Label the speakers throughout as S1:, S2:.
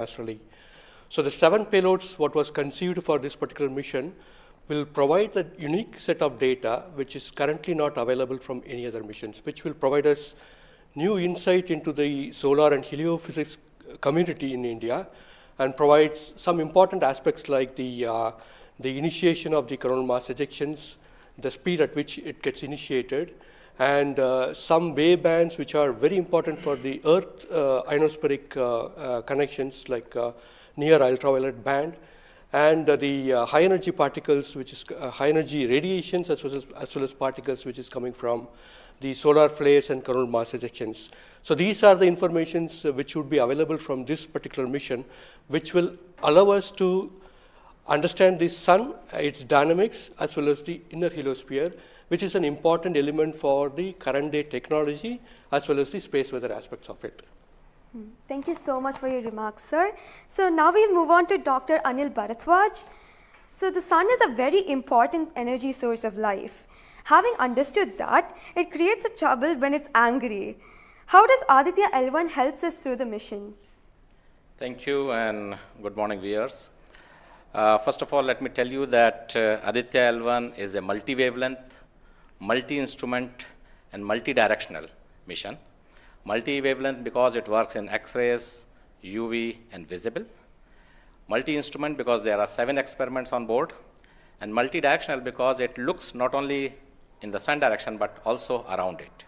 S1: astrally. So the 7 payloads, what was conceived for this particular mission, will provide a unique set of data which is currently not available from any other missions, which will provide us new insight into the solar and heliophysics community in India, and provides some important aspects like the initiation of the coronal mass ejections, the speed at which it gets initiated, and some wave bands which are very important for the Earth ionospheric connections like near ultraviolet band, and the high energy particles, which is high energy radiations as well as particles which is coming from the solar flares and coronal mass ejections. So these are the informations which would be available from this particular mission, which will allow us to understand the sun, its dynamics, as well as the inner heliosphere, which is an important element for the current day technology as well as the space weather aspects of it.
S2: Thank you so much for your remarks, sir. So now we move on to Dr. Anil Bharadwaj. So the sun is a very important energy source of life. Having understood that, it creates a trouble when it's angry. How does Aditya L1 helps us through the mission?
S3: Thank you and good morning, viewers. First of all, let me tell you that Aditya L1 is a multi-wavelength, multi-instrument and multi-directional mission. Multi-wavelength because it works in X-rays, UV and visible. Multi-instrument because there are 7 experiments on board. And multi-directional because it looks not only in the sun direction but also around it.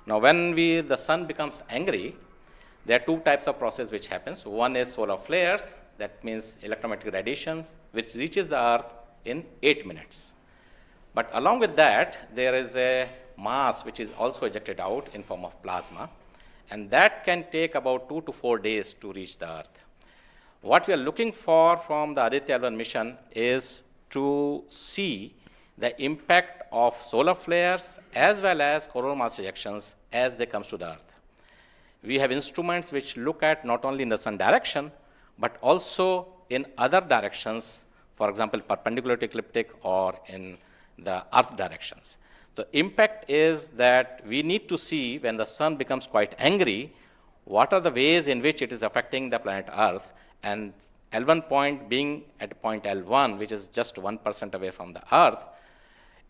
S3: Now when the sun becomes angry, there are 2 types of process which happens. One is solar flares, that means electromagnetic radiation, which reaches the Earth in 8 minutes. But along with that, there is a mass which is also ejected out in form of plasma, and that can take about 2 to 4 days to reach the Earth. What we are looking for from the Aditya L1 mission is to see the impact of solar flares as well as coronal mass ejections as they come to the Earth. We have instruments which look at not only in the sun direction, but also in other directions, for example, perpendicular to ecliptic or in the Earth directions. The impact is that we need to see when the sun becomes quite angry, what are the ways in which it is affecting the planet Earth, and L1 point being at point L1, which is just 1% away from the Earth,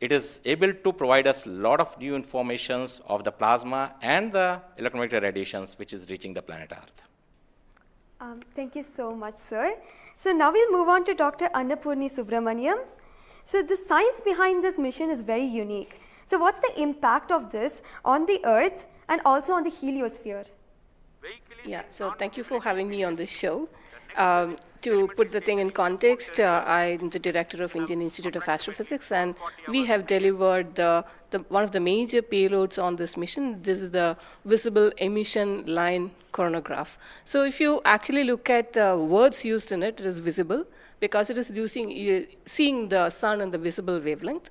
S3: it is able to provide us a lot of new informations of the plasma and the electromagnetic radiations which is reaching the planet Earth.
S2: Thank you so much, sir. So now we'll move on to Dr. Annapurni Subramaniam. So the science behind this mission is very unique. So what's the impact of this on the Earth and also on the heliosphere?
S4: Yeah, so thank you for having me on this show. To put the thing in context, I'm the director of Indian Institute of Astrophysics, and we have delivered one of the major payloads on this mission. This is the visible emission line coronagraph. So if you actually look at the words used in it, it is visible because it is seeing the sun in the visible wavelength.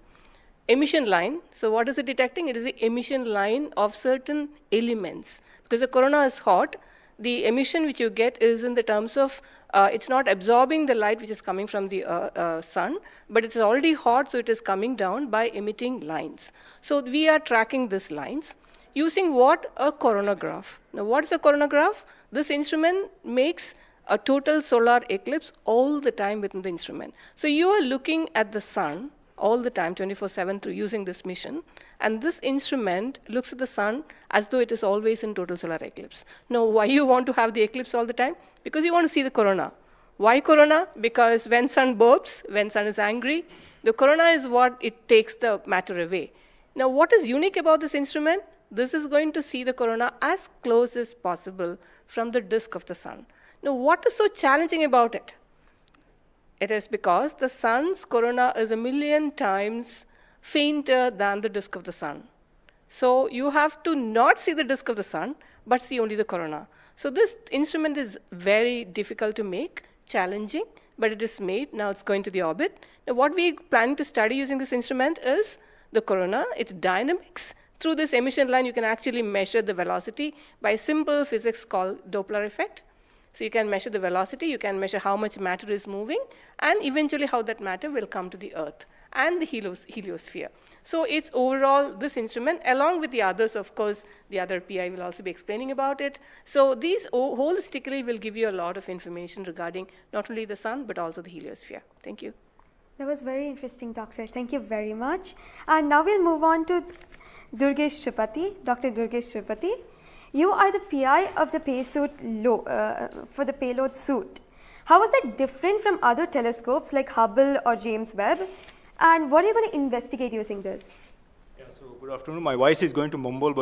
S4: Emission line, so what is it detecting? It is the emission line of certain elements. Because the corona is hot, the emission which you get is in the terms of, it's not absorbing the light which is coming from the sun, but it's already hot, so it is coming down by emitting lines. So we are tracking these lines using what? A coronagraph. Now what is a coronagraph? This instrument makes a total solar eclipse all the time within the instrument. So you are looking at the sun all the time, 24/7 through using this mission. And this instrument looks at the sun as though it is always in total solar eclipse. Now, why you want to have the eclipse all the time? Because you want to see the corona. Why corona? Because when sun burps, when sun is angry, the corona is what it takes the matter away. Now, what is unique about this instrument? This is going to see the corona as close as possible from the disk of the sun. Now, what is so challenging about it? It is because the sun's corona is 1,000,000 times fainter than the disk of the sun. So you have to not see the disk of the sun, but see only the corona. So this instrument is very difficult to make, challenging, but it is made. Now it's going to the orbit. Now what we plan to study using this instrument is the corona, its dynamics. Through this emission line, you can actually measure the velocity by simple physics called Doppler effect. So you can measure the velocity, you can measure how much matter is moving, and eventually how that matter will come to the Earth and the heliosphere. So it's overall this instrument, along with the others, of course, the other PI will also be explaining about it. So these holistically will give you a lot of information regarding not only the sun, but also the heliosphere. Thank you.
S2: That was very interesting, Doctor. Thank you very much. And now we'll move on to 𝐮𝐩𝐝𝐸, Dr. 𝐮𝐩𝐝𝐸. You are the PI of the for the payload suit. How is that different from other telescopes like Hubble or James Webb? And what are you going to investigate using this?
S5: Yeah, so good afternoon. My voice is going to mumble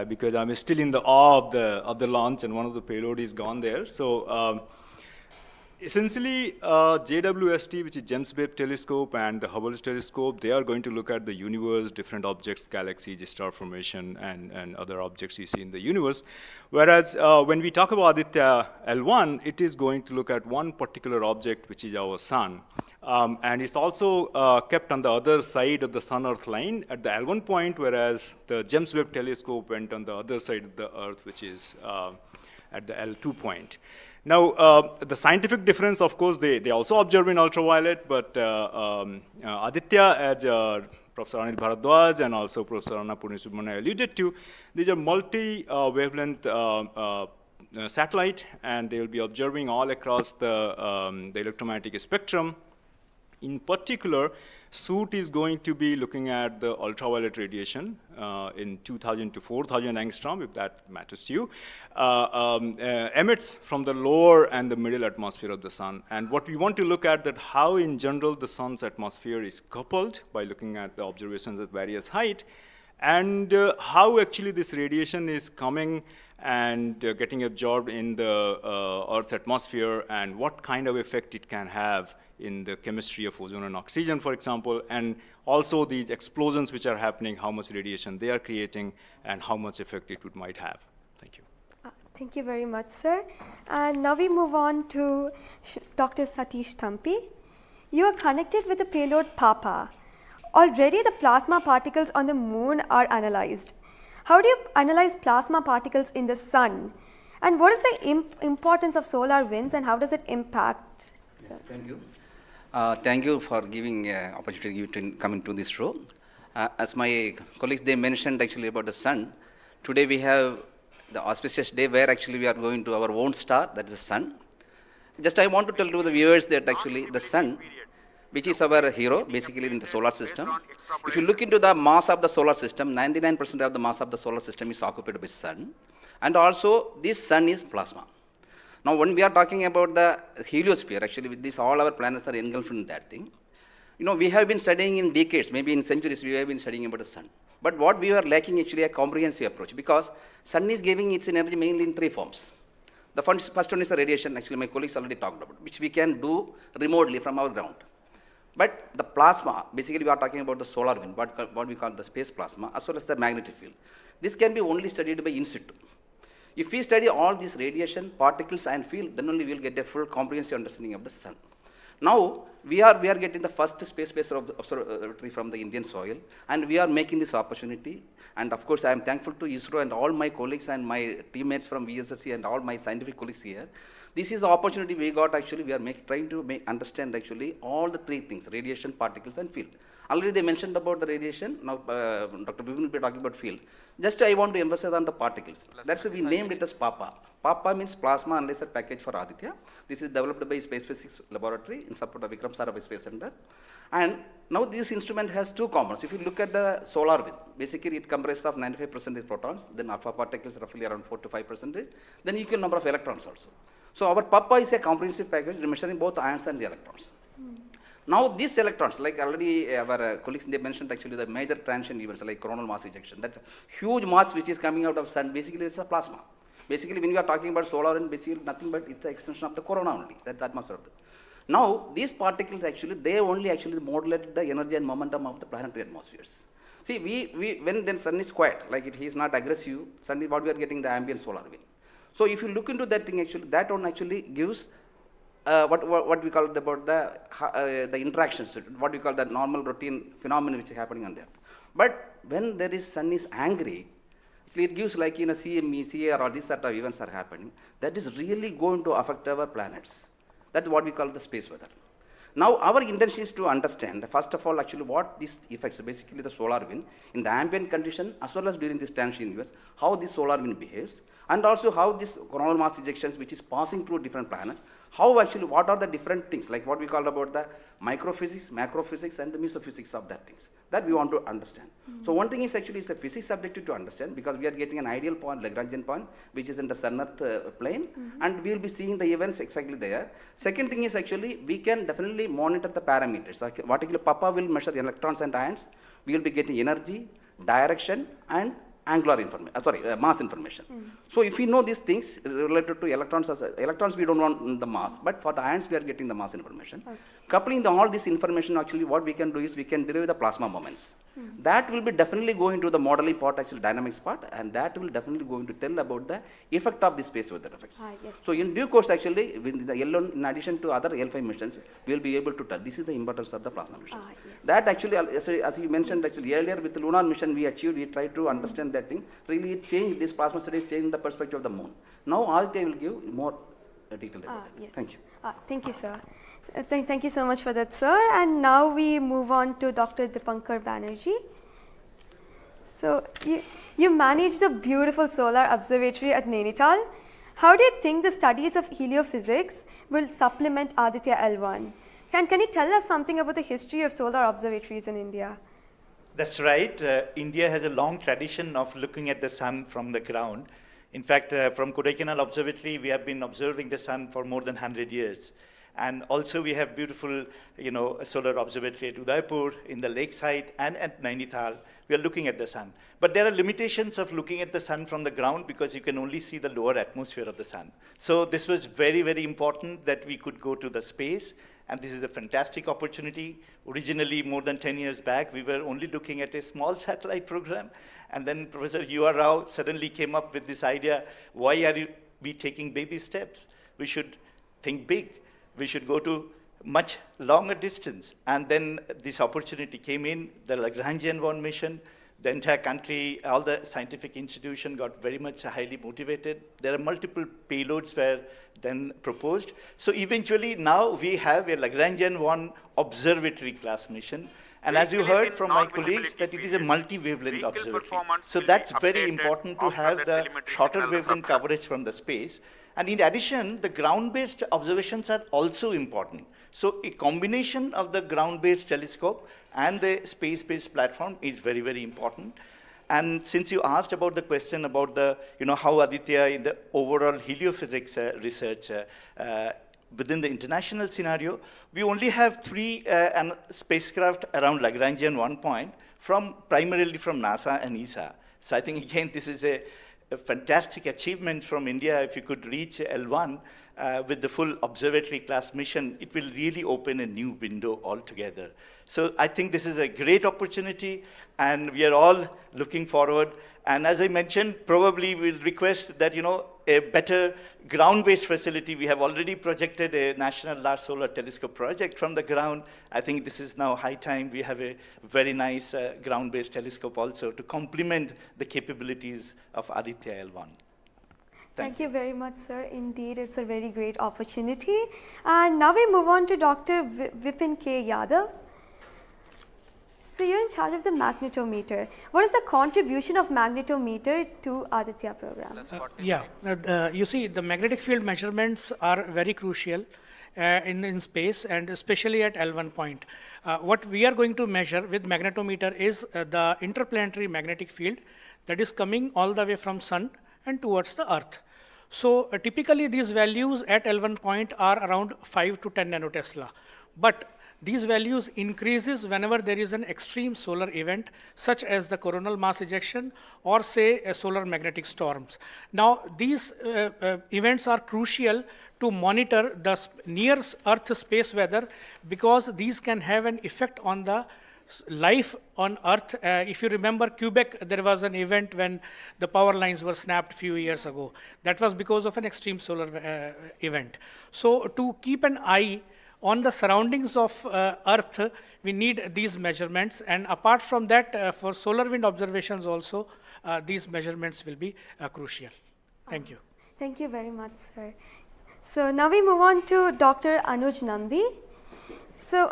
S5: because I'm still in the awe of the launch, and one of the payload is gone there. So essentially, JWST, which is James Webb Telescope, and the Hubble Telescope, they are going to look at the universe, different objects, galaxies, star formation, and other objects you see in the universe. Whereas when we talk about Aditya L1, it is going to look at one particular object, which is our sun. And it's also kept on the other side of the sun-Earth line at the L1 point, whereas the James Webb Telescope went on the other side of the Earth, which is at the L2 point. Now, the scientific difference, of course, they also observe in ultraviolet, but Aditya, as Professor Anil Bharadwaj and also Professor Anna Purnisubramanian alluded to, these are multi-wavelength satellite, and they will be observing all across the electromagnetic spectrum. In particular, suit is going to be looking at the ultraviolet radiation in 2000 to 4000 angstrom, if that matters to you, emits from the lower and the middle atmosphere of the sun. And what we want to look at that how in general the sun's atmosphere is coupled by looking at the observations at various height, and how actually this radiation is coming and getting absorbed in the Earth's atmosphere, and what kind of effect it can have in the chemistry of ozone and oxygen, for example, and also these explosions which are happening, how much radiation they are creating, and how much effect it might have. Thank you.
S2: Thank you very much, sir. And now we move on to Dr. Satish Thampi. You are connected with the payload PAPA. Already the plasma particles on the moon are analyzed. How do you analyze plasma particles in the sun? And what is the importance of solar winds, and how does it impact?
S6: Thank you. Thank you for giving opportunity to come into this show. As my colleagues, they mentioned actually about the sun. Today we have the auspicious day where actually we are going to our own star, that is the sun. Just I want to tell to the viewers that actually the sun, which is our hero basically in the solar system. If you look into the mass of the solar system, 99% of the mass of the solar system is occupied by sun. And also this sun is plasma. Now, when we are talking about the heliosphere, actually with this, all our planets are engulfed in that thing. You know, we have been studying in decades, maybe in centuries, we have been studying about the sun. But what we are lacking actually a comprehensive approach, because sun is giving its energy mainly in three forms. The first one is the radiation, actually my colleagues already talked about, which we can do remotely from our ground. But the plasma, basically we are talking about the solar wind, what we call the space plasma, as well as the magnetic field. This can be only studied by in situ. If we study all these radiation, particles and field, then only we will get a full comprehensive understanding of the sun. Now, we are getting the first space-based observatory from the Indian soil, and we are making this opportunity. And of course, I am thankful to ISRO and all my colleagues and my teammates from VSSC and all my scientific colleagues here. This is the opportunity we got actually, we are trying to understand actually all the three things, radiation, particles and field. Already they mentioned about the radiation, now Dr. Vipin will be talking about field. Just I want to emphasize on the particles. That's why we named it as PAPA. PAPA means Plasma Analyzer Package for Aditya. This is developed by Space Physics Laboratory in support of Vikram Sarabhai Space Center. And now this instrument has two components. If you look at the solar wind, basically it comprises of 95% protons, then alpha particles roughly around 4 to 5%, then equal number of electrons also. So our PAPA is a comprehensive package measuring both ions and the electrons. Now these electrons, like already our colleagues, they mentioned actually the major transition events like coronal mass ejection. That's a huge mass which is coming out of sun. Basically it's a plasma. Basically when we are talking about solar wind, basically nothing but it's the extension of the corona only, that's the atmosphere. Now these particles actually, they only actually modulate the energy and momentum of the planetary atmospheres. See, when then sun is quiet, like he is not aggressive, sun is what we are getting the ambient solar wind. So if you look into that thing actually, that one actually gives what we call about the interactions, what we call the normal routine phenomenon which is happening on there. But when there is sun is angry, it gives like in a CME, CAR, or these sort of events are happening, that is really going to affect our planets. That's what we call the space weather. Now, our intention is to understand, first of all, actually what these effects, basically the solar wind, in the ambient condition, as well as during this transition years, how this solar wind behaves, and also how this coronal mass ejections, which is passing through different planets, how actually, what are the different things, like what we call about the microphysics, macrophysics, and the mesophysics of that things, that we want to understand. So one thing is actually it's a physics subjective to understand, because we are getting an ideal point, Lagrangian point, which is in the sun-earth plane, and we will be seeing the events exactly there. Second thing is actually, we can definitely monitor the parameters. Like, particularly Papa will measure electrons and ions, we will be getting energy, direction, and angular information, mass information. So if we know these things related to electrons, electrons we don't want the mass, but for the ions we are getting the mass information. Okay. Coupling all this information, actually what we can do is we can derive the plasma moments. That will be definitely going to the modeling part, actually dynamics part, and that will definitely going to tell about the effect of the space weather effects.
S2: Yes.
S6: So in due course, actually, with the L1, in addition to other L5 missions, we will be able to tell. This is the importance of the plasma missions.
S2: Yes.
S6: That actually, as you mentioned, actually earlier with the lunar mission we achieved, we tried to understand that thing. Really, it changed, this plasma studies changed the perspective of the moon. Now, Aditya will give more detail about it.
S2: Yes.
S6: Thank you.
S2: Thank you, sir. Thank you so much for that, sir. And now we move on to Dr. Dipankar Banerjee. So, you manage the beautiful solar observatory at Nainital. How do you think the studies of heliophysics will supplement Aditya L1? Can you tell us something about the history of solar observatories in India?
S7: That's right. India has a long tradition of looking at the sun from the ground. In fact, from Kodaikanal Observatory, we have been observing the sun for more than 100 years. And also we have beautiful, solar observatory at Udaipur, in the lakeside, and at Nainital. We are looking at the sun. But there are limitations of looking at the sun from the ground because you can only see the lower atmosphere of the sun. So this was very, very important that we could go to the space. And this is a fantastic opportunity. Originally, more than 10 years back, we were only looking at a small satellite program. And then Professor U.R. Rao suddenly came up with this idea, why are we taking baby steps? We should think big. We should go to much longer distance. And then this opportunity came in, the Lagrangian one mission. The entire country, all the scientific institution got very much highly motivated. There are multiple payloads were then proposed. So eventually now we have a Lagrangian one observatory class mission. And as you heard from my colleagues, that it is a multi-wavelength observatory. So that's very important to have the shorter wavelength coverage from the space. And in addition, the ground-based observations are also important. So a combination of the ground-based telescope and the space-based platform is very, very important. And since you asked about the question about the, how Aditya in the overall heliophysics research within the international scenario, we only have 3 spacecraft around Lagrangian 1 point primarily from NASA and ESA. So I think again this is a fantastic achievement from India. If you could reach L1 with the full observatory class mission, it will really open a new window altogether. So I think this is a great opportunity, and we are all looking forward. And as I mentioned, probably we'll request that, a better ground-based facility. We have already projected a National Large Solar Telescope project from the ground. I think this is now high time we have a very nice ground-based telescope also to complement the capabilities of Aditya L1.
S2: Thank you very much, sir. Indeed, it's a very great opportunity. And now we move on to Dr. Vipin K. Yadav. So you're in charge of the magnetometer. What is the contribution of magnetometer to Aditya program?
S8: You see, the magnetic field measurements are very crucial in space, and especially at L1 point. What we are going to measure with magnetometer is the interplanetary magnetic field that is coming all the way from sun and towards the earth. So typically these values at L1 point are around 5 to 10 nanotesla. But these values increases whenever there is an extreme solar event, such as the coronal mass ejection or say solar magnetic storms. Now these events are crucial to monitor the near Earth space weather, because these can have an effect on the life on Earth. If you remember Quebec, there was an event when the power lines were snapped a few years ago. That was because of an extreme solar event. So to keep an eye On the surroundings of Earth, we need these measurements, and apart from that, for solar wind observations also, these measurements will be crucial. Thank you.
S2: Thank you very much, sir. So now we move on to Dr. Anuj Nandi. So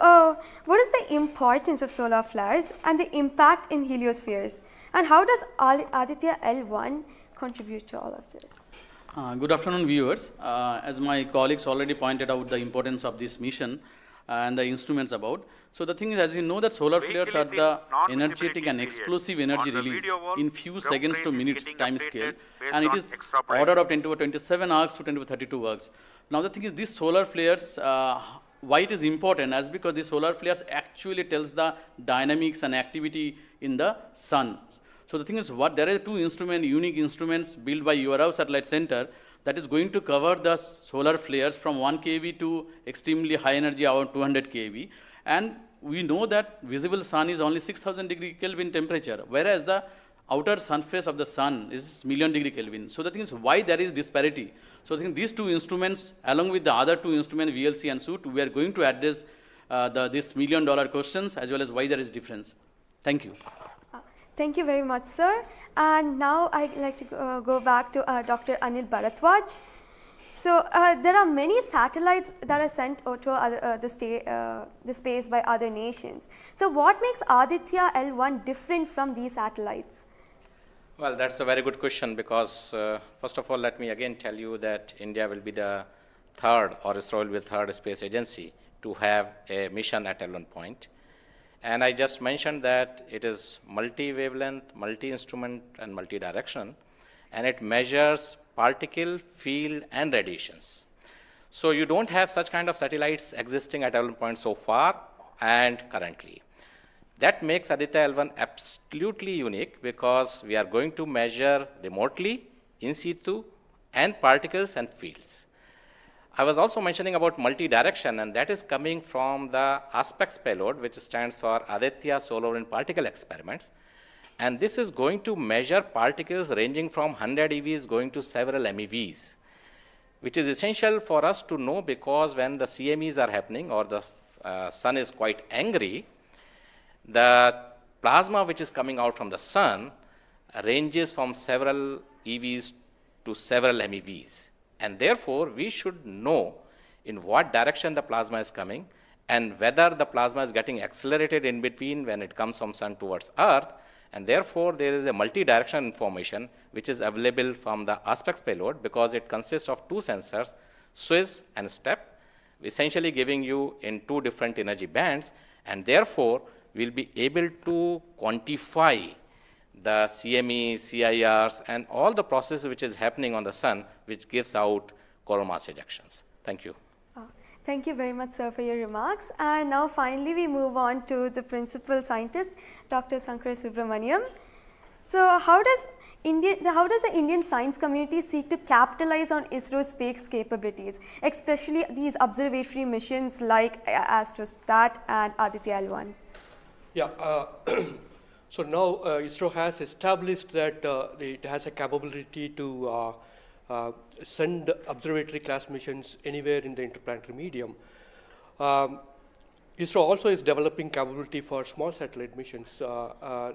S2: what is the importance of solar flares and the impact in heliospheres? And how does Aditya L1 contribute to all of this?
S9: Good afternoon, viewers. As my colleagues already pointed out the importance of this mission and the instruments about. So the thing is, as you know, that solar flares are the energetic and explosive energy release in few seconds to minutes time scale, and it is order of 10 to the 27 arcs to 10 to the 32 arcs. Now the thing is, these solar flares, why it is important, as because the solar flares actually tells the dynamics and activity in the sun. So the thing is, there are two unique instruments built by 𝐸𝐼 Satellite Center that is going to cover the solar flares from 1 keV to extremely high energy, about 200 keV. And we know that visible sun is only 6,000 degree Kelvin temperature, whereas the outer surface of the sun is million degree Kelvin. So the thing is, why there is disparity? So I think these two instruments, along with the other two instruments, VLC and SUIT, we are going to address this $1 million questions, as well as why there is difference. Thank you.
S2: Thank you very much, sir. And now I'd like to go back to Dr. Anil Bharadwaj. So there are many satellites that are sent to the space by other nations. So what makes Aditya L1 different from these satellites?
S3: Well, that's a very good question, because first of all, let me again tell you that India will be the third, or ISRO will be the third space agency to have a mission at L1 point. And I just mentioned that it is multi-wavelength, multi-instrument, and multi-direction, and it measures particle, field, and radiations. So you don't have such kind of satellites existing at L1 point so far and currently. That makes Aditya L1 absolutely unique, because we are going to measure remotely, in situ, and particles and fields. I was also mentioning about multi-direction, and that is coming from the ASPECTS payload, which stands for Aditya Solar Wind Particle Experiments. And this is going to measure particles ranging from 100 EVs going to several MeVs, which is essential for us to know, because when the CMEs are happening, or the sun is quite angry, the plasma which is coming out from the sun ranges from several EVs to several MeVs. And therefore, we should know in what direction the plasma is coming, and whether the plasma is getting accelerated in between when it comes from sun towards earth. And therefore, there is a multi-direction information which is available from the ASPECTS payload, because it consists of two sensors, SWIS and STEP, essentially giving you in two different energy bands, and therefore we'll be able to quantify the CME, CIRs, and all the processes which is happening on the sun, which gives out coronal mass ejections. Thank you.
S2: Thank you very much, sir, for your remarks. And now finally we move on to the principal scientist, Dr. Shankar Subramaniam. So how does the Indian science community seek to capitalize on ISRO's space capabilities, especially these observatory missions like ASTROSAT and Aditya L1?
S1: Yeah. So now ISRO has established that it has a capability to send observatory class missions anywhere in the interplanetary medium. ISRO also is developing capability for small satellite missions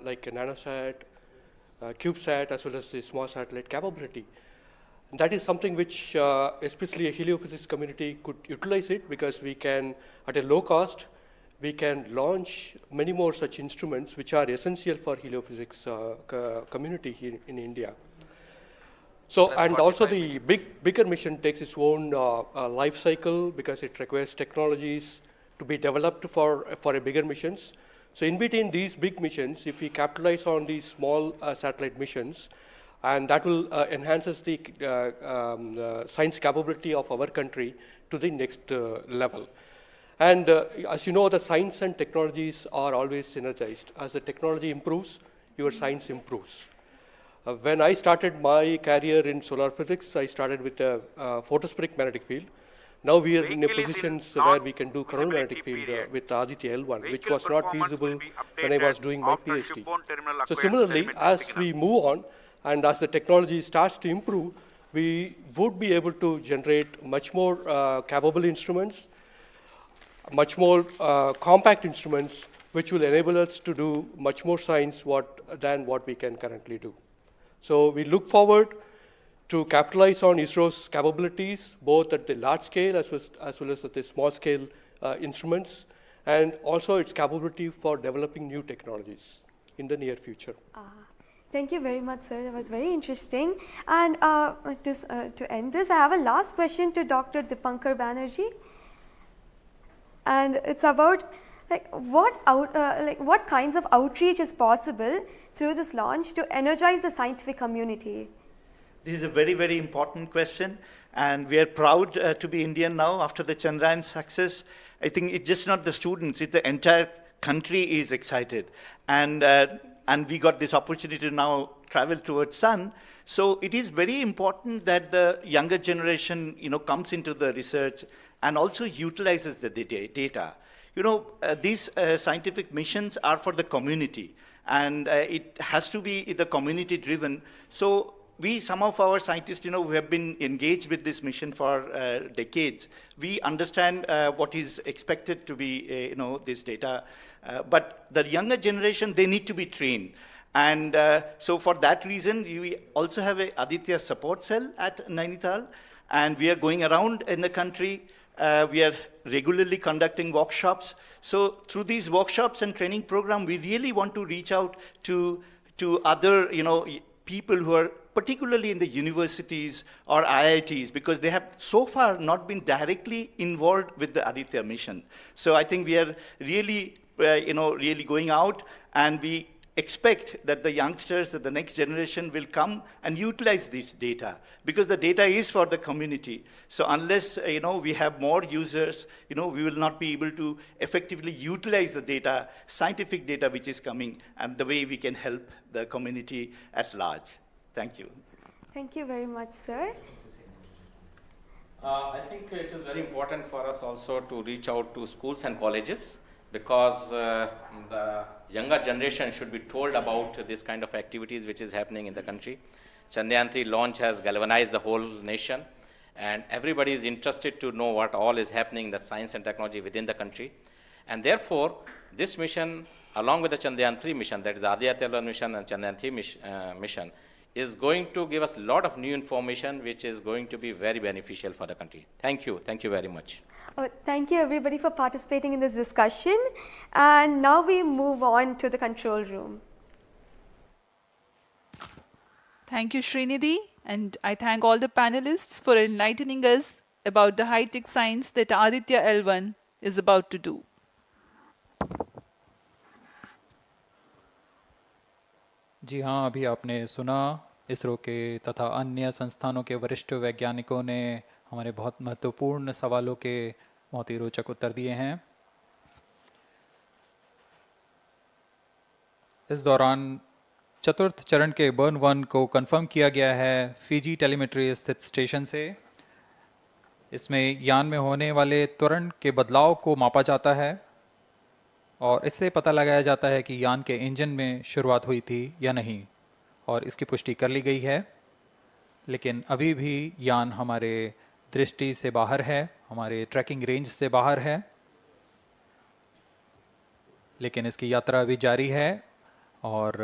S1: like a nanosat, CubeSat, as well as the small satellite capability. And that is something which especially a heliophysics community could utilize it, because we can, at a low cost, we can launch many more such instruments which are essential for heliophysics community here in India. So, and also the bigger mission takes its own life cycle, because it requires technologies to be developed for a bigger missions. So in between these big missions, if we capitalize on these small satellite missions, and that will enhances the science capability of our country to the next level. And as you know, the science and technologies are always synergized. As the technology improves, your science improves. When I started my career in solar physics, I started with a photospheric magnetic field. Now we are in a position where we can do coronal magnetic field with Aditya L1, which was not feasible when I was doing my PhD. So similarly, as we move on and as the technology starts to improve, we would be able to generate much more capable instruments. much more compact instruments which will enable us to do much more science than what we can currently do. So we look forward to capitalize on ISRO's capabilities, both at the large scale as well as at the small scale instruments, and also its capability for developing new technologies in the near future.
S2: Thank you very much, sir. That was very interesting. And to end this, I have a last question to Dr. Dipankar Banerjee. And it's about what kinds of outreach is possible through this launch to energize the scientific community?
S7: This is a very, very important question, and we are proud to be Indian now after the Chandrayaan success. I think it's just not the students, it's the entire country is excited. And we got this opportunity to now travel towards Sun. So it is very important that the younger generation, comes into the research and also utilizes the data. These scientific missions are for the community, and it has to be the community driven. So some of our scientists, who have been engaged with this mission for decades, we understand what is expected to be, this data. But the younger generation, they need to be trained. And so for that reason, we also have a Aditya support cell at Nainital, and we are going around in the country. We are regularly conducting workshops. So through these workshops and training program, we really want to reach out to other, people who are particularly in the universities or IITs, because they have so far not been directly involved with the Aditya mission. So I think we are really, really going out, and we expect that the youngsters, that the next generation will come and utilize this data, because the data is for the community. So unless, we have more users, we will not be able to effectively utilize the data, scientific data which is coming, and the way we can help the community at large. Thank you.
S2: Thank you very much, sir.
S3: I think it is very important for us also to reach out to schools and colleges, because the younger generation should be told about this kind of activities which is happening in the country. Chandrayaan-3 launch has galvanized the whole nation, and everybody is interested to know what all is happening in the science and technology within the country. And therefore, this mission, along with the Chandrayaan-3 mission, that is the Aditya mission and Chandrayaan-3 mission, is going to give us a lot of new information which is going to be very beneficial for the country. Thank you. Thank you very much.
S2: Thank you everybody for participating in this discussion. And now we move on to the control room.
S10: Thank you, Srinidhi, and I thank all the panelists for enlightening us about the high-tech science that Aditya L1 is about to do.
S11: जी हाँ, अभी आपने सुना इसरो के तथा अन्य संस्थानों के वरिष्ठ वैज्ञानिकों ने हमारे बहुत महत्वपूर्ण सवालों के बहुत ही रोचक उत्तर दिए हैं। इस दौरान चतुर्थ चरण के बर्न 1 को कंफर्म किया गया है फिजी टेलीमेट्री स्थित स्टेशन से। इसमें यान में होने वाले त्वरण के बदलाव को मापा जाता है और इससे पता लगाया जाता है कि यान के इंजन में शुरुआत हुई थी या नहीं, और इसकी पुष्टि कर ली गई है। लेकिन अभी भी यान हमारे दृष्टि से बाहर है, हमारे ट्रैकिंग रेंज से बाहर है, लेकिन इसकी यात्रा अभी जारी है। और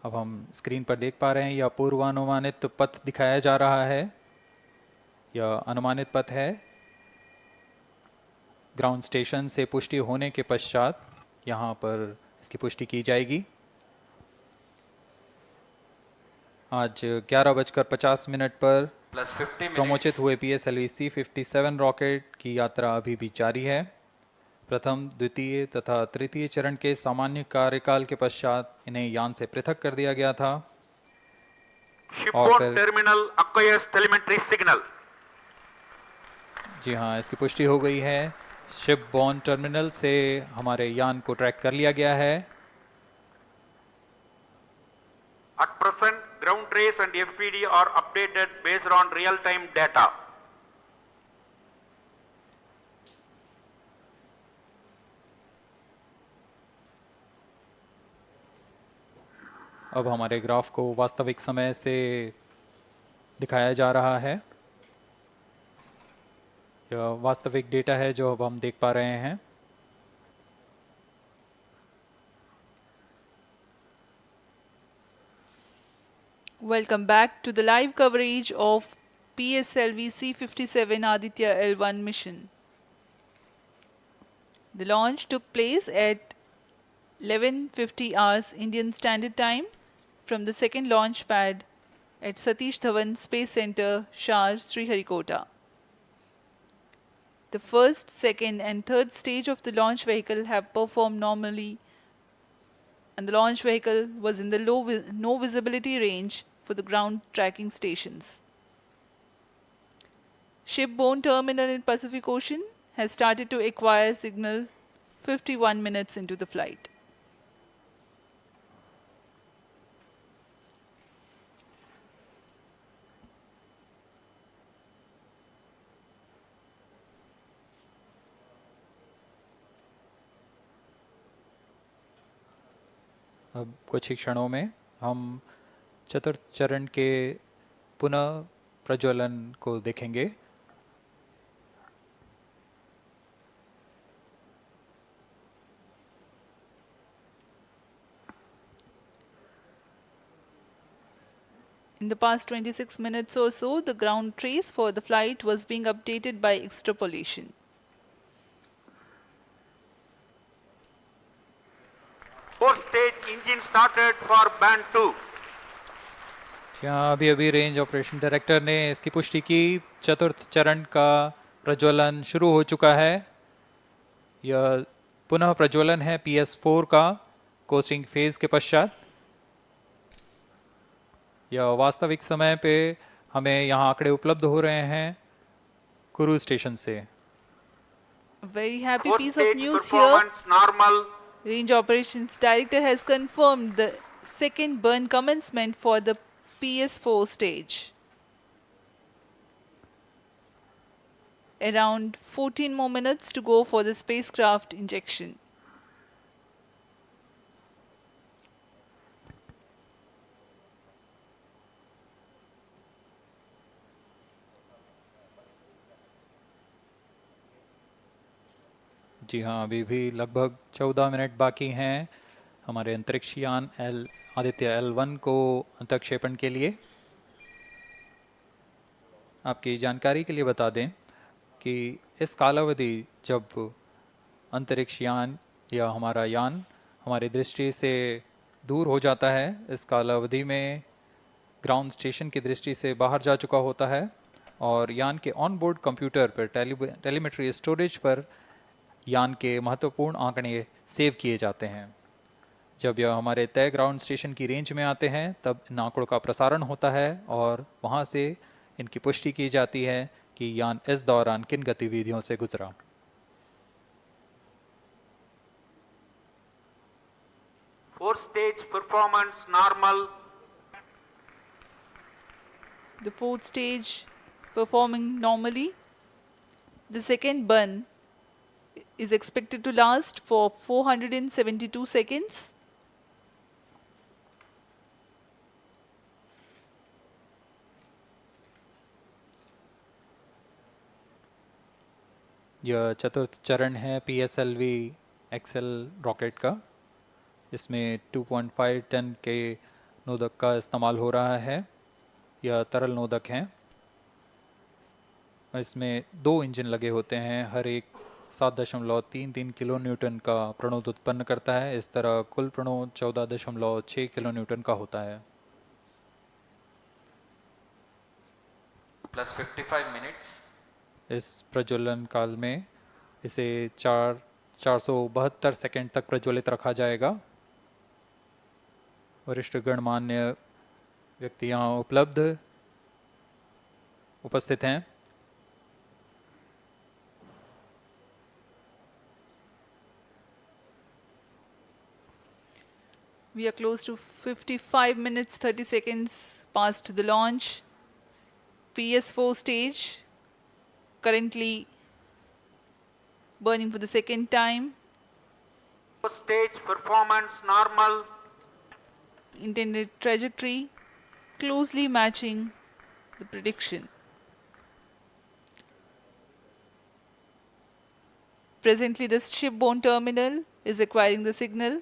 S11: अब हम स्क्रीन पर देख पा रहे हैं यह पूर्वानुमानित पथ दिखाया जा रहा है। यह अनुमानित पथ है। ग्राउंड स्टेशन से पुष्टि होने के पश्चात यहाँ पर इसकी पुष्टि की जाएगी। आज 11:50 पर प्रमोचित हुए PSLV C-57 रॉकेट की यात्रा अभी भी जारी है। प्रथम, द्वितीय तथा तृतीय चरण के सामान्य कार्यकाल के पश्चात इन्हें यान से पृथक कर दिया गया था। और फिर
S12: टर्मिनल अक्वायर्स टेलीमेट्री सिग्नल।
S11: जी हाँ, इसकी पुष्टि हो गई है। शिप बॉर्न टर्मिनल से हमारे यान को ट्रैक कर लिया गया है।
S12: At present, ground trace and FPD are updated based on real-time data.
S11: अब हमारे ग्राफ को वास्तविक समय से दिखाया जा रहा है। यह वास्तविक डेटा है जो अब हम देख पा रहे हैं।
S10: Welcome back to the live coverage of PSLV C-57 Aditya L1 mission. The launch took place at 11:50 hours Indian Standard Time from the second launch pad at Satish Dhawan Space Center, Shar, Sriharikota. The first, second and third stage of the launch vehicle have performed normally, and the launch vehicle was in the no visibility range for the ground tracking stations. Shipborne terminal in Pacific Ocean has started to acquire signal 51 minutes into the flight.
S11: अब कुछ ही क्षणों में हम चतुर्थ चरण के पुनः प्रज्वलन को देखेंगे।
S10: In the past 26 minutes or so, the ground trace for the flight was being updated by extrapolation.
S12: Fourth stage engine started for band 2.
S11: यहाँ अभी रेंज ऑपरेशन डायरेक्टर ने इसकी पुष्टि की, चतुर्थ चरण का प्रज्वलन शुरू हो चुका है। यह पुनः प्रज्वलन है PS4 का कोस्टिंग फेज के पश्चात। यह वास्तविक समय पे हमें यहाँ आंकड़े उपलब्ध हो रहे हैं क्रूज स्टेशन से।
S10: Very happy piece of news here.
S12: Normal.
S10: Range Operations Director has confirmed the second burn commencement for the PS4 stage. Around 14 more minutes to go for the spacecraft injection.
S11: जी हाँ, अभी भी लगभग 14 minute बाकी हैं हमारे अंतरिक्ष यान आदित्य L1 को अंतक्षेपण के लिए। आपकी जानकारी के लिए बता दें कि इस कालावधि जब अंतरिक्ष यान या हमारा यान हमारी दृष्टि से दूर हो जाता है, इस कालावधि में ग्राउंड स्टेशन की दृष्टि से बाहर जा चुका होता है और यान के ऑन बोर्ड कंप्यूटर पर टेलीमेट्री स्टोरेज पर यान के महत्वपूर्ण आंकड़े सेव किए जाते हैं। जब यह हमारे तय ग्राउंड स्टेशन की रेंज में आते हैं तब इन आंकड़ों का प्रसारण होता है और वहां से इनकी पुष्टि की जाती है कि यान इस दौरान किन गतिविधियों से गुजरा।
S12: Fourth stage performance normal.
S10: The fourth stage performing normally. The second burn is expected to last for 472 seconds.
S11: यह चतुर्थ चरण है PSLV-XL रॉकेट का। इसमें 2.5 टन के नोदक का इस्तेमाल हो रहा है। यह तरल नोदक हैं। इसमें 2 इंजन लगे होते हैं, हर एक 7.33 किलो न्यूटन का प्रणोद उत्पन्न करता है। इस तरह कुल प्रणोद 14.6 किलो न्यूटन का होता है।
S13: Plus 55 minutes.
S11: इस प्रज्वलन काल में इसे 472 सेकंड तक प्रज्वलित रखा जाएगा। वरिष्ठ गणमान्य व्यक्ति यहाँ उपस्थित हैं।
S10: We are close to 55 minutes 30 seconds past the launch. PS4 stage currently burning for the second time.
S12: Fourth stage performance normal.
S10: Intended trajectory closely matching the prediction. Presently, the shipborne terminal is acquiring the signal.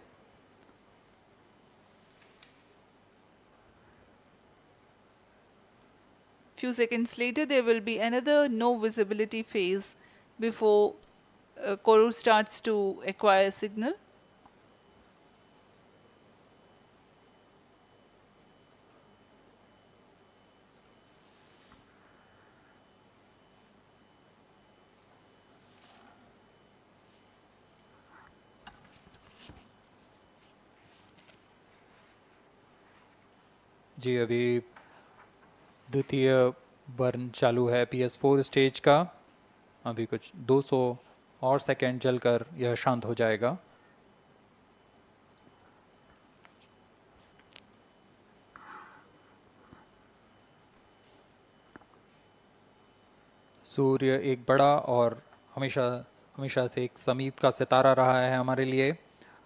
S10: Few seconds later, there will be another no visibility phase before Koru starts to acquire signal.
S11: जी अभी द्वितीय burn चालू है PS4 stage का। अभी कुछ 200 और second जलकर यह शांत हो जाएगा। सूर्य एक बड़ा और हमेशा से एक समीप का सितारा रहा है हमारे लिए।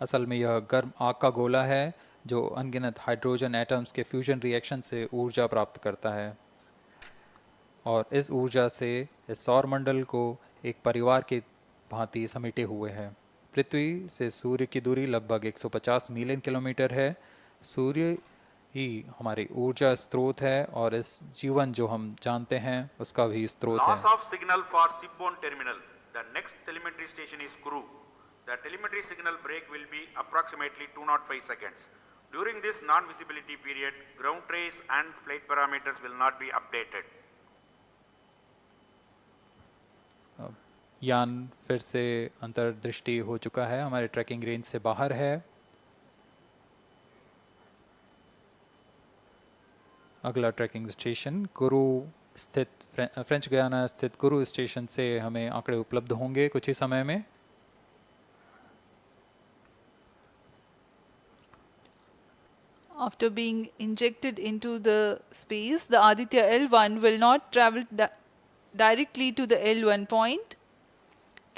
S11: असल में यह गर्म आग का गोला है जो अनगिनत हाइड्रोजन एटम्स के फ्यूजन रिएक्शन से ऊर्जा प्राप्त करता है और इस ऊर्जा से इस सौर मंडल को एक परिवार की भांति समेटे हुए है। पृथ्वी से सूर्य की दूरी लगभग 150 मिलियन किलोमीटर है। सूर्य ही हमारी ऊर्जा स्रोत है और इस जीवन जो हम जानते हैं उसका भी स्रोत है।
S12: Loss of signal for shipborne terminal. The next telemetry station is Kuru. The telemetry signal break will be approximately 205 seconds. During this non-visibility period, ground trace and flight parameters will not be updated.
S11: यान फिर से अंतर्दृष्टि हो चुका है, हमारे trekking range से बाहर है। अगला ट्रैकिंग स्टेशन कुरु स्थित फ्रेंच गयाना स्थित कुरु स्टेशन से हमें आंकड़े उपलब्ध होंगे कुछ ही समय में।
S10: After being injected into the space, the Aditya L1 will not travel directly to the L1 point.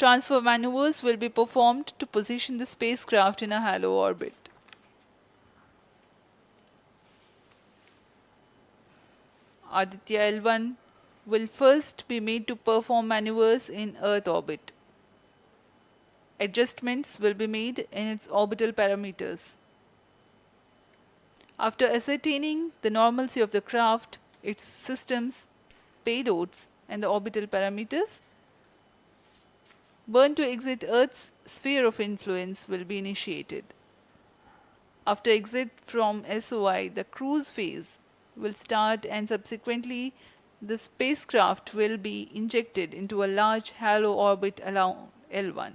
S10: Transfer maneuvers will be performed to position the spacecraft in a halo orbit. Aditya L1 will first be made to perform maneuvers in Earth orbit. Adjustments will be made in its orbital parameters. After ascertaining the normalcy of the craft, its systems, payloads, and the orbital parameters, burn to exit Earth's sphere of influence will be initiated. After exit from SOI, the cruise phase will start and subsequently the spacecraft will be injected into a large halo orbit along L1.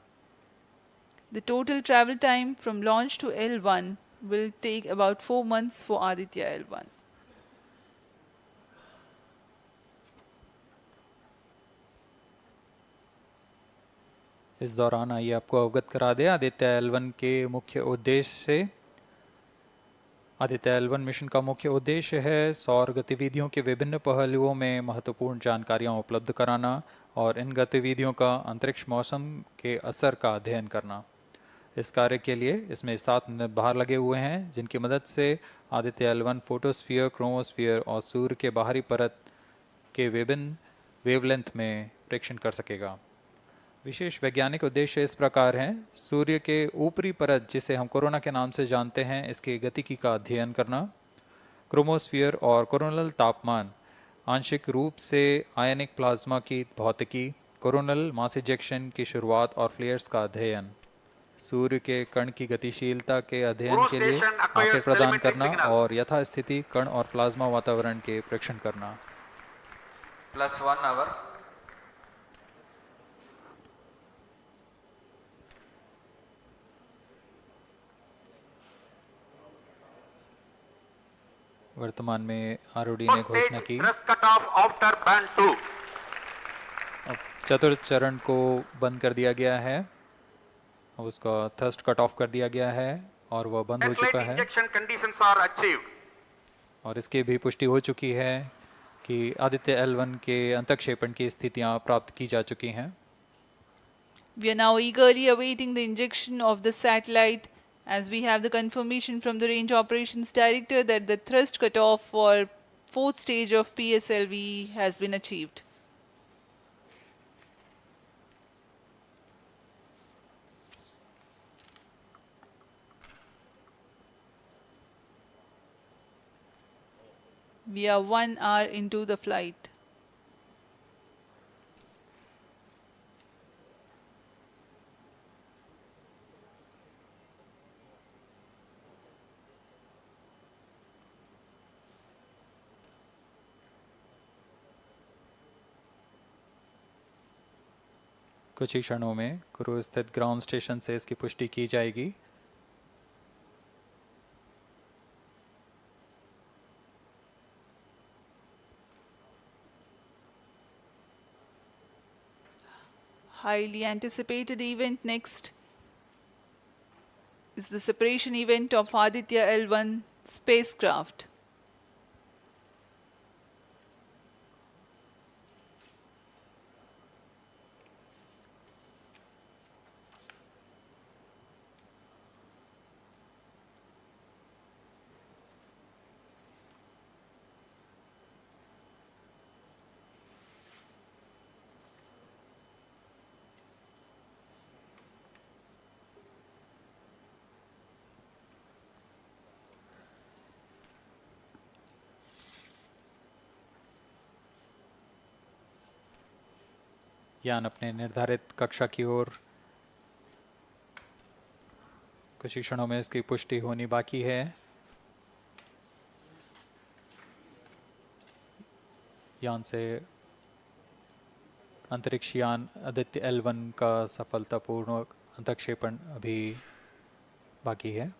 S10: The total travel time from launch to L1 will take about 4 months for Aditya L1.
S11: इस दौरान आइए आपको अवगत करा दें Aditya L1 के मुख्य उद्देश्य से। आदित्य L1 मिशन का मुख्य उद्देश्य है सौर गतिविधियों के विभिन्न पहलुओं में महत्वपूर्ण जानकारियां उपलब्ध कराना और इन गतिविधियों का अंतरिक्ष मौसम के असर का अध्ययन करना। इस कार्य के लिए इसमें 7 निर्भार लगे हुए हैं जिनकी मदद से आदित्य L1 फोटोस्फीयर, क्रोमोस्फीयर और सूर्य के बाहरी परत के विभिन्न वेवलेंथ में प्रेक्षण कर सकेगा। विशेष वैज्ञानिक उद्देश्य इस प्रकार हैं: सूर्य के ऊपरी परत जिसे हम कोरोना के नाम से जानते हैं इसके गतिकी का अध्ययन करना, क्रोमोस्फीयर और कोरोनल तापमान, आंशिक रूप से आयनिक प्लाज्मा की भौतिकी, कोरोनल मास इजेक्शन की शुरुआत और फ्लेयर्स का अध्ययन, सूर्य के कण की गतिशीलता के अध्ययन के लिए आंखें प्रदान करना और यथास्थिति कण और प्लाज्मा वातावरण के प्रेक्षण करना।
S13: +1 hour.
S11: वर्तमान में आरओडी ने घोषणा की अब चतुर्थ चरण को बंद कर दिया गया है, अब उसका थ्रस्ट कट ऑफ कर दिया गया है और वह बंद हो चुका है और इसकी भी पुष्टि हो चुकी है कि आदित्य L1 के अंतक्षेपण की स्थितियां प्राप्त की जा चुकी हैं।
S10: We are now eagerly awaiting the injection of the satellite as we have the confirmation from the Range Operations Director that the thrust cutoff for 4th stage of PSLV has been achieved. We are 1 hour into the flight.
S11: कुछ ही क्षणों में crew स्थित ground station से इसकी पुष्टि की जाएगी।
S10: Highly anticipated event next is the separation event of Aditya L1 spacecraft.
S11: यान अपने निर्धारित कक्षा की ओर कुछ ही क्षणों में इसकी पुष्टि होनी बाकी है। यान से अंतरिक्ष यान आदित्य L1 का सफलतापूर्ण अंतक्षेपण अभी बाकी है।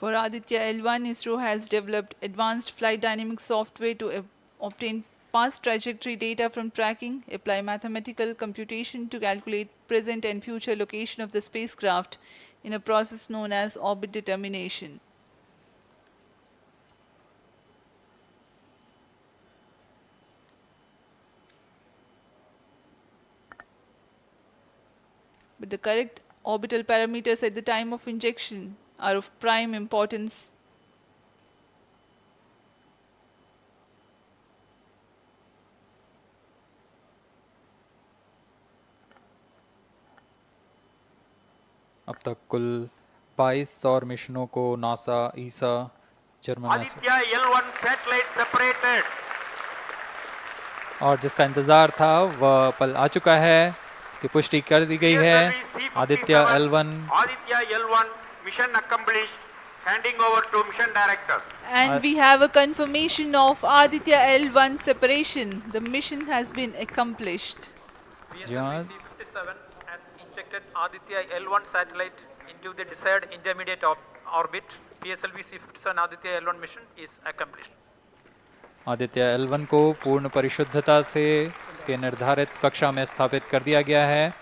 S10: For Aditya L1, ISRO has developed advanced flight dynamic software to obtain past trajectory data from tracking, apply mathematical computation to calculate present and future location of the spacecraft in a process known as orbit determination. But the correct orbital parameters at the time of injection are of prime importance.
S11: अब तक कुल 22 सौर मिशनों को NASA, ईसा, Germany
S12: Aditya L1 satellite separated.
S11: और जिसका इंतजार था वह पल आ चुका है। इसकी पुष्टि कर दी गई है। Aditya L1
S12: Aditya L1 mission accomplished. Handing over to mission director.
S10: And we have a confirmation of Aditya L1 separation. The mission has been accomplished.
S14: PSLV-C57 has injected Aditya L1 satellite into the desired intermediate orbit. PSLV-C57 Aditya L1 mission is accomplished.
S11: Aditya L1 को पूर्ण परिशुद्धता से इसके निर्धारित कक्षा में स्थापित कर दिया गया है।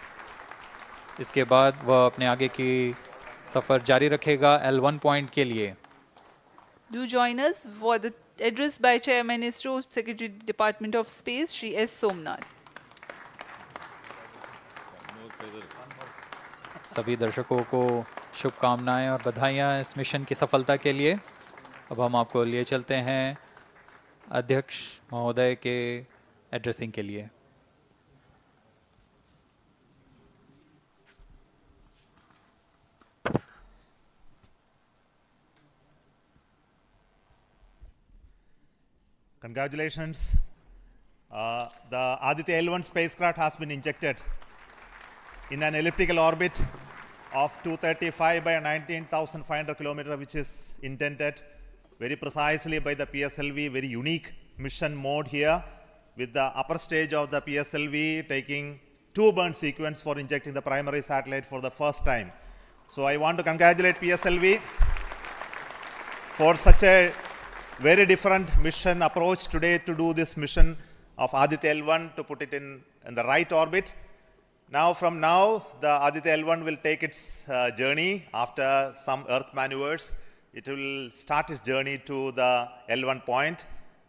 S11: इसके बाद वह अपने आगे की सफर जारी रखेगा L1 पॉइंट के लिए।
S10: Do join us for the address by Chairman ISRO, Secretary Department of Space, Shri S. Somnath.
S11: सभी दर्शकों को शुभकामनाएं और बधाइयां इस मिशन की सफलता के लिए। अब हम आपको लिए चलते हैं अध्यक्ष महोदय के एड्रेसिंग के लिए।
S15: Congratulations. The Aditya L1 spacecraft has been injected in an elliptical orbit of 235 by 19,500 kilometers, which is intended very precisely by the PSLV, very unique mission mode here, with the upper stage of the PSLV taking 2 burn sequence for injecting the primary satellite for the first time. So I want to congratulate PSLV for such a very different mission approach today to do this mission of Aditya L1 to put it in the right orbit. Now, from now, the Aditya L1 will take its journey after some Earth maneuvers. It will start its journey to the L1 point,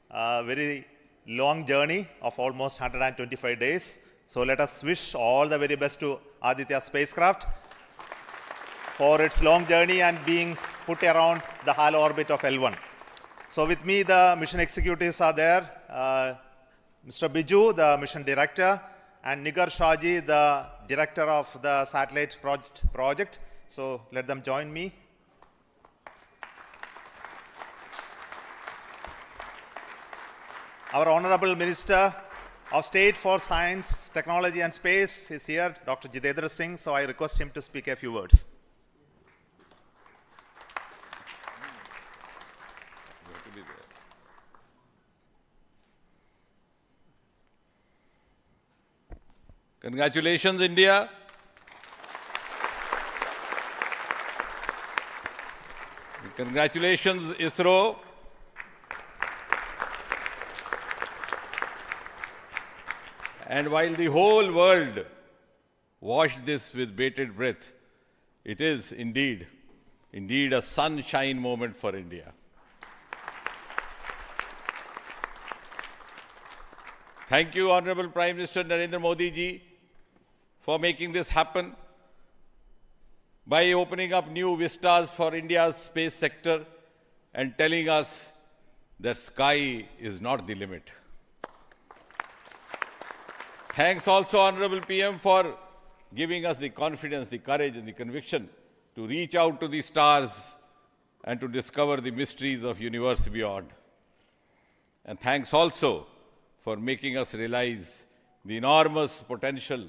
S15: a very long journey of almost 125 days. So let us wish all the very best to Aditya spacecraft for its long journey and being put around the halo orbit of L1. So with me, the mission executives are there. Mr. Biju, the mission director, and 𝐮𝐩𝐝𝐸, the director of the satellite project. So let them join me. Our Honorable Minister of State for Science, Technology and Space is here, Dr. Jitendra Singh. So I request him to speak a few words.
S16: Congratulations, India. Congratulations, ISRO. And while the whole world watched this with bated breath, it is indeed a sunshine moment for India. Thank you, Honorable Prime Minister Narendra Modi ji, for making this happen by opening up new vistas for India's space sector and telling us that sky is not the limit. Thanks also, Honorable PM, for giving us the confidence, the courage and the conviction to reach out to the stars and to discover the mysteries of universe beyond. And thanks also for making us realize the enormous potential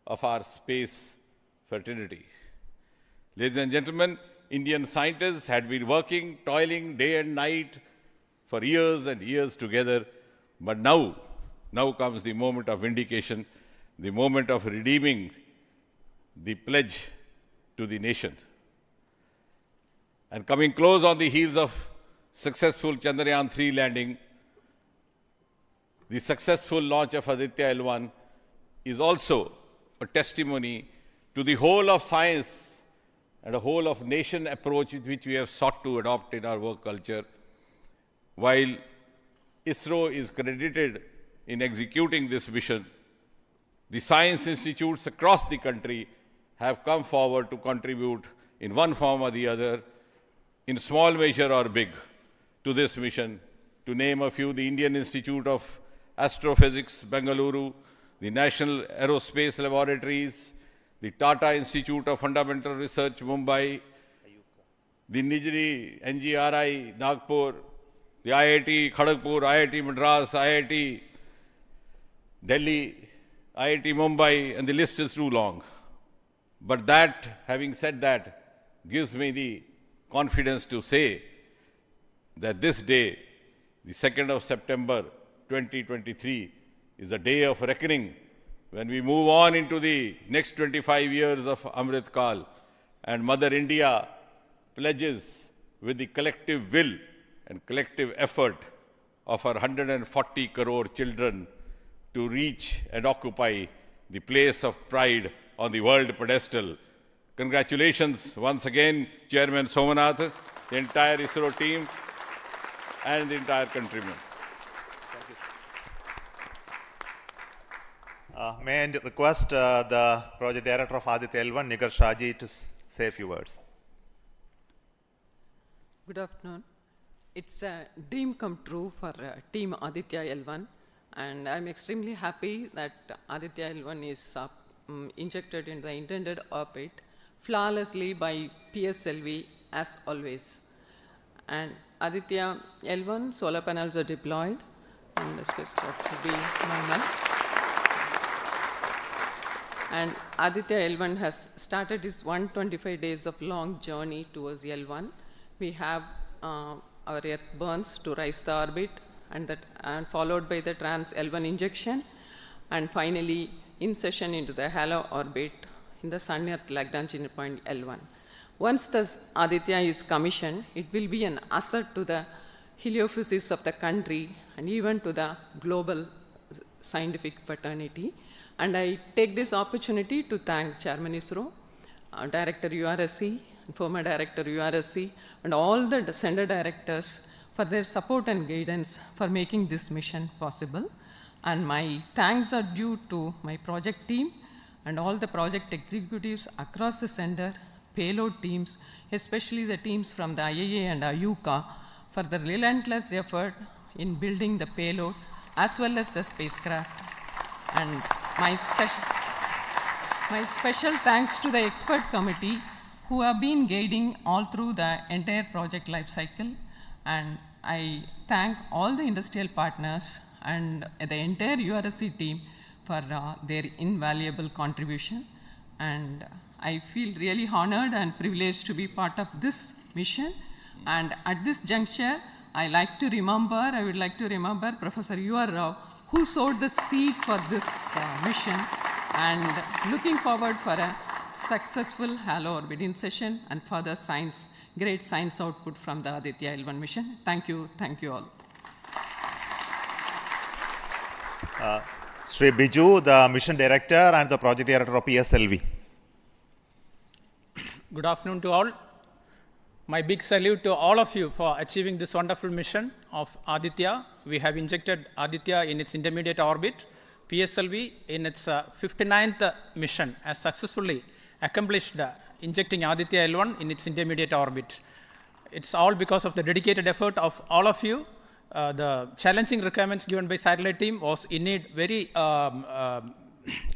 S16: of our space fraternity. Ladies and gentlemen, Indian scientists had been working, toiling day and night for years and years together, but now comes the moment of vindication, the moment of redeeming the pledge to the nation. And coming close on the heels of successful Chandrayaan-3 landing, the successful launch of Aditya L1 is also a testimony to the whole of science and a whole of nation approach which we have sought to adopt in our work culture. While ISRO is credited in executing this mission, the science institutes across the country have come forward to contribute in one form or the other, in small measure or big, to this mission. To name a few, the Indian Institute of Astrophysics, Bengaluru, the National Aerospace Laboratories, the Tata Institute of Fundamental Research, Mumbai, the NGRI, Nagpur, the IIT Kharagpur, IIT Madras, IIT Delhi, IIT Mumbai, and the list is too long. But that, having said that, gives me the confidence to say that this day, the 2nd of September 2023, is a day of reckoning when we move on into the next 25 years of Amrit Kal, and Mother India pledges with the collective will and collective effort of our 140 crore children to reach and occupy the place of pride on the world pedestal. Congratulations once again, Chairman Somanath, the entire ISRO team, and the entire countrymen.
S15: Thank you. May I request the Project Director of Aditya L1, 𝐮𝐩𝐝𝐸, to say a few words.
S17: Good afternoon. It's a dream come true for Team Aditya L1, and I'm extremely happy that Aditya L1 is injected in the intended orbit flawlessly by PSLV as always. And Aditya L1 solar panels are deployed and the spacecraft will be normal. And Aditya L1 has started its 125 days of long journey towards L1. We have our Earth burns to rise the orbit, and followed by the trans L1 injection, and finally insertion into the halo orbit in the Sun-Earth Lagrange point L1. Once the Aditya is commissioned, it will be an asset to the heliophysics of the country and even to the global scientific fraternity. And I take this opportunity to thank Chairman ISRO, Director 𝑢RSC, former Director 𝑢RSC, and all the center directors for their support and guidance for making this mission possible. And my thanks are due to my project team and all the project executives across the center, payload teams, especially the teams from the IAA and IUCAA, for the relentless effort in building the payload as well as the spacecraft. And my special thanks to the expert committee who have been guiding all through the entire project life cycle. And I thank all the industrial partners and the entire 𝑢RSC team for their invaluable contribution. And I feel really honored and privileged to be part of this mission. And at this juncture, I would like to remember Professor U.R. Rao, who sowed the seed for this mission. and looking forward for a successful halo orbiting session and further great science output from the Aditya L1 mission. Thank you all.
S15: Sri Biju, the mission director and the project director of PSLV.
S14: Good afternoon to all. My big salute to all of you for achieving this wonderful mission of Aditya. We have injected Aditya in its intermediate orbit. PSLV in its 59th mission has successfully accomplished injecting Aditya L1 in its intermediate orbit. It's all because of the dedicated effort of all of you. The challenging requirements given by satellite team was indeed very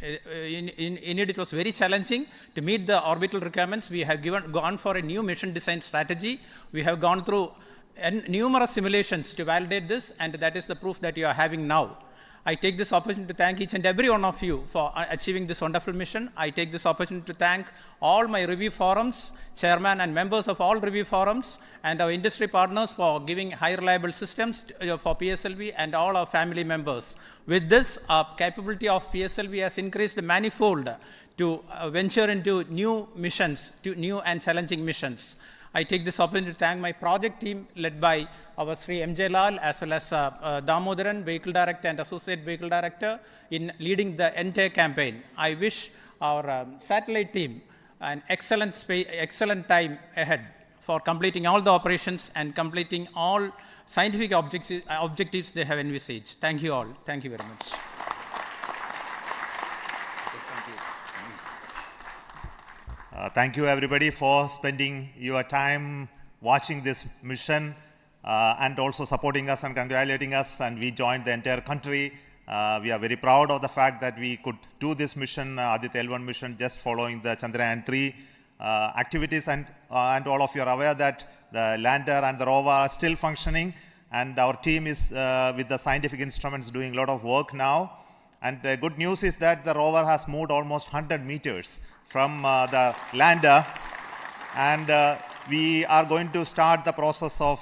S14: it was very challenging to meet the orbital requirements. We have gone for a new mission design strategy. We have gone through numerous simulations to validate this, and that is the proof that you are having now. I take this opportunity to thank each and every one of you for achieving this wonderful mission. I take this opportunity to thank all my review forums, chairman and members of all review forums, and our industry partners for giving high reliable systems for PSLV, and all our family members. With this, our capability of PSLV has increased manifold to venture into new missions, to new and challenging missions. I take this opportunity to thank my project team led by our Sri MJ Lal, as well as Damodaran, Vehicle Director and Associate Vehicle Director, in leading the entire campaign. I wish our satellite team an excellent time ahead for completing all the operations and completing all scientific objectives they have envisaged. Thank you all. Thank you very much.
S15: Thank you everybody for spending your time watching this mission and also supporting us and congratulating us, and we joined the entire country. We are very proud of the fact that we could do this mission, Aditya L1 mission, just following the Chandrayaan 3 activities, and all of you are aware that the lander and the rover are still functioning, and our team is with the scientific instruments doing a lot of work now. And the good news is that the rover has moved almost 100 meters from the lander, and we are going to start the process of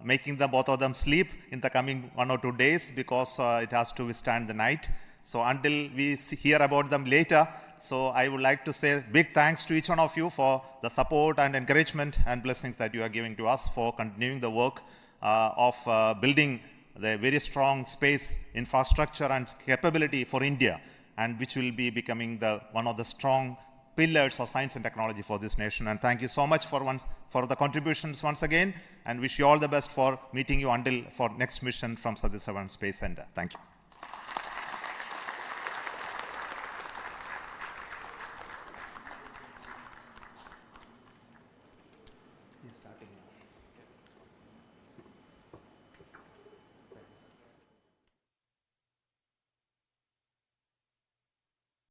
S15: making both of them sleep in the coming 1 or 2 days, because it has to withstand the night. So until we hear about them later, so I would like to say big thanks to each one of you for the support and encouragement and blessings that you are giving to us for continuing the work of building the very strong space infrastructure and capability for India, and which will be becoming one of the strong pillars of science and technology for this nation. And thank you so much for the contributions once again, and wish you all the best for meeting you for next mission from Satish Dhawan Space Center. Thank you. Starting now.